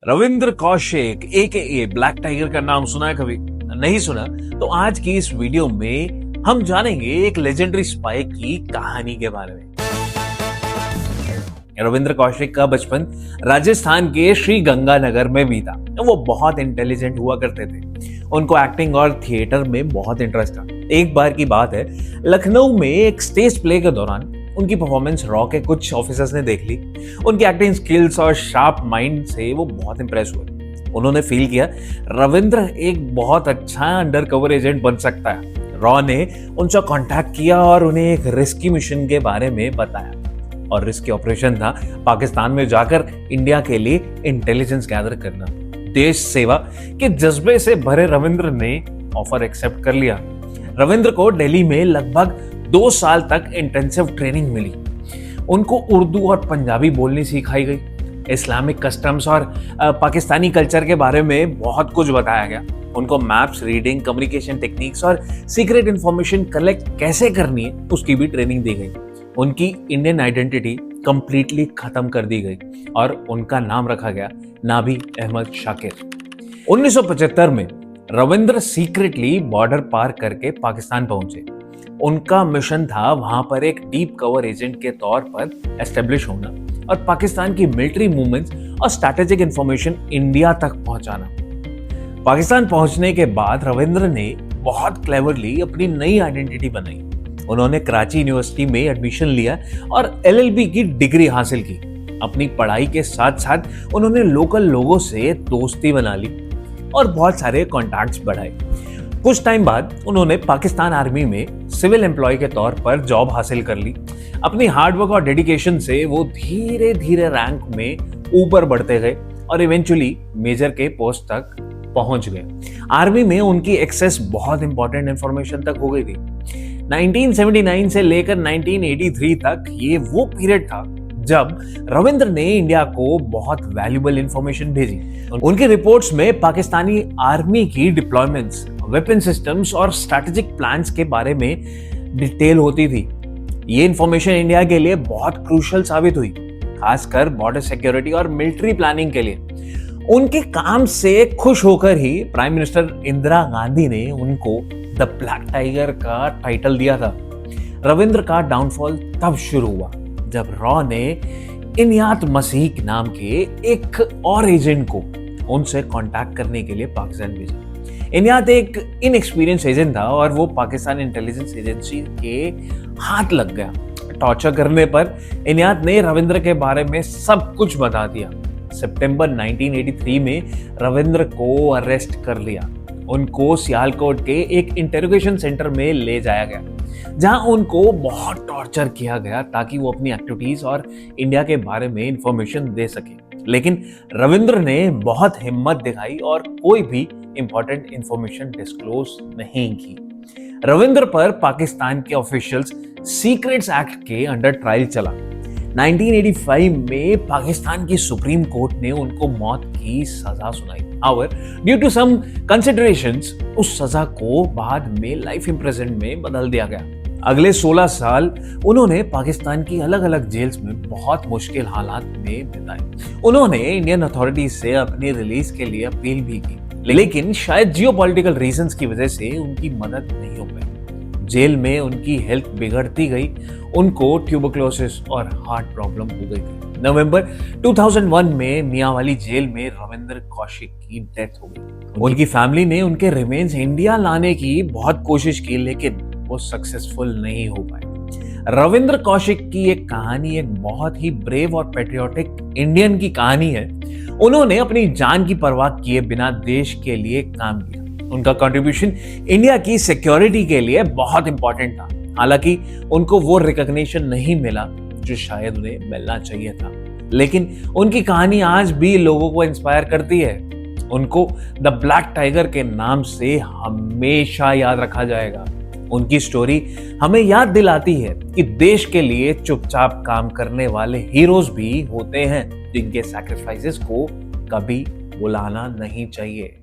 रविंद्र कौशिक एके black tiger का नाम सुना है कभी? नहीं सुना? तो आज की इस वीडियो में हम जानेंगे एक लेजेंडरी स्पाई की कहानी के बारे में। रविंद्र कौशिक का बचपन राजस्थान के श्री गंगानगर में बीता। वो बहुत इंटेलिजेंट हुआ करते थे। उनको एक्टिंग और थिएटर में बहुत इंटरेस्ट था। एक बार की बात है, लखनऊ में एक स्टेज प्ले के दौरान उनकी परफॉर्मेंस रॉ के कुछ ऑफिसर्स ने देख ली। उनकी एक्टिंग स्किल्स और शार्प माइंड से वो बहुत इंप्रेस हुए। उन्होंने फील किया रविंद्र एक बहुत अच्छा अंडरकवर एजेंट बन सकता है। रॉ ने उनसे कांटेक्ट किया और उन्हें एक रिस्की मिशन के बारे में बताया। और रिस्की ऑपरेशन था पाकिस्तान में जाकर इंडिया के लिए इंटेलिजेंस गैदर करना। देश सेवा के जज्बे से भरे रविंद्र ने ऑफर एक्सेप्ट कर लिया। रविंद्र को दिल्ली में लगभग 2 साल तक इंटेंसिव ट्रेनिंग मिली। उनको उर्दू और पंजाबी बोलनी सिखाई गई। इस्लामिक कस्टम्स और पाकिस्तानी कल्चर के बारे में बहुत कुछ बताया गया। उनको मैप्स रीडिंग, कम्युनिकेशन टेक्निक्स और सीक्रेट इंफॉर्मेशन कलेक्ट कैसे करनी है उसकी भी ट्रेनिंग दी गई। उनकी इंडियन आइडेंटिटी कंप्लीटली खत्म कर दी गई और उनका नाम रखा गया नाबी अहमद शाकिर। 1975 में रविंद्र सीक्रेटली बॉर्डर पार करके पाकिस्तान पहुंचे। उनका मिशन था वहां पर एक डीप कवर एजेंट के तौर पर एस्टेब्लिश होना और पाकिस्तान की मिलिट्री मूवमेंट्स और स्ट्रैटेजिक इंफॉर्मेशन इंडिया तक पहुंचाना। पाकिस्तान पहुंचने के बाद रविंद्र ने बहुत क्लेवरली अपनी नई आइडेंटिटी बनाई। उन्होंने कराची यूनिवर्सिटी में एडमिशन लिया और LLB की डिग्री हासिल की। अपनी पढ़ाई के साथ साथ उन्होंने लोकल लोगों से दोस्ती बना ली और बहुत सारे कॉन्टैक्ट्स बढ़ाए। कुछ टाइम बाद उन्होंने पाकिस्तान आर्मी में सिविल एम्प्लॉय के तौर पर जॉब हासिल कर ली। अपनी हार्डवर्क और डेडिकेशन से वो धीरे धीरे रैंक में ऊपर बढ़ते गए और इवेंचुअली मेजर के पोस्ट तक पहुंच गए। आर्मी में उनकी एक्सेस बहुत इंपॉर्टेंट इंफॉर्मेशन तक हो गई थी। 1979 से लेकर 1983 तक ये वो पीरियड था जब रविंद्र ने इंडिया को बहुत वैल्यूएबल इंफॉर्मेशन भेजी। उनकी रिपोर्ट्स में पाकिस्तानी आर्मी की डिप्लॉयमेंट्स, वेपन सिस्टम्स और स्ट्रैटेजिक प्लान्स के बारे में डिटेल होती थी। ये इंफॉर्मेशन इंडिया के लिए बहुत क्रूशियल साबित हुई, खासकर बॉर्डर सिक्योरिटी और मिलिट्री प्लानिंग के लिए। उनके काम से खुश होकर ही प्राइम मिनिस्टर इंदिरा गांधी ने उनको द ब्लैक टाइगर का टाइटल दिया था। रविंद्र का डाउनफॉल तब शुरू हुआ जब रॉ ने इनियात मसीह नाम के एक और एजेंट को उनसे कांटेक्ट करने के लिए पाकिस्तान भेजा। इनियात एक इनएक्सपीरियंस एजेंट था और वो पाकिस्तान इंटेलिजेंस एजेंसी के हाथ लग गया। टॉर्चर करने पर इनियात ने रविंद्र के बारे में सब कुछ बता दिया। सितंबर 1983 में रविंद्र को अरेस्ट कर लिया। उनको सियालकोट के एक इंटेरोगेशन सेंटर में ले जाया गया, जहां उनको बहुत टॉर्चर किया गया ताकि वो अपनी एक्टिविटीज और इंडिया के बारे में इंफॉर्मेशन दे सके। लेकिन रविंद्र ने बहुत हिम्मत दिखाई और कोई भी इंपॉर्टेंट इंफॉर्मेशन डिस्क्लोज नहीं की। रविंद्र पर पाकिस्तान के ऑफिशियल्स सीक्रेट्स एक्ट के अंडर ट्रायल चला। 1985 में पाकिस्तान की सुप्रीम कोर्ट ने उनको मौत की सजा सुनाई। However, due to some considerations, उस सजा को बाद में लाइफ इम्प्रिजनमेंट में बदल दिया गया। अगले 16 साल उन्होंने पाकिस्तान की अलग अलग जेल्स में बहुत मुश्किल हालात में बिताए। उन्होंने इंडियन अथॉरिटीज से अपनी रिलीज के लिए अपील भी की, लेकिन शायद जियोपॉलिटिकल रीजंस की वजह से उनकी मदद नहीं हो पाई। जेल में उनकी हेल्थ बिगड़ती गई। उनको ट्यूबरक्लोसिस और हार्ट प्रॉब्लम हो गई थी। नवंबर 2001 में मियांवाली जेल में रविंद्र कौशिक की डेथ हो गई। उनकी फैमिली ने उनके रिमेन्स इंडिया लाने की बहुत कोशिश की, लेकिन वो सक्सेसफुल नहीं हो पाए। रविंद्र कौशिक की एक कहानी एक बहुत ही ब्रेव और पेट्रियोटिक इंडियन की कहानी है। उन्होंने अपनी जान की परवाह किए बिना देश के लिए काम किया। उनका कंट्रीब्यूशन इंडिया की सिक्योरिटी के लिए बहुत इंपॉर्टेंट था। हालांकि उनको वो रिकॉग्निशन नहीं मिला जो शायद उन्हें मिलना चाहिए था, लेकिन उनकी कहानी आज भी लोगों को इंस्पायर करती है। उनको द ब्लैक टाइगर के नाम से हमेशा याद रखा जाएगा। उनकी स्टोरी हमें याद दिलाती है कि देश के लिए चुपचाप काम करने वाले हीरोज भी होते हैं, जिनके सैक्रिफाइसेस को कभी भुलाना नहीं चाहिए।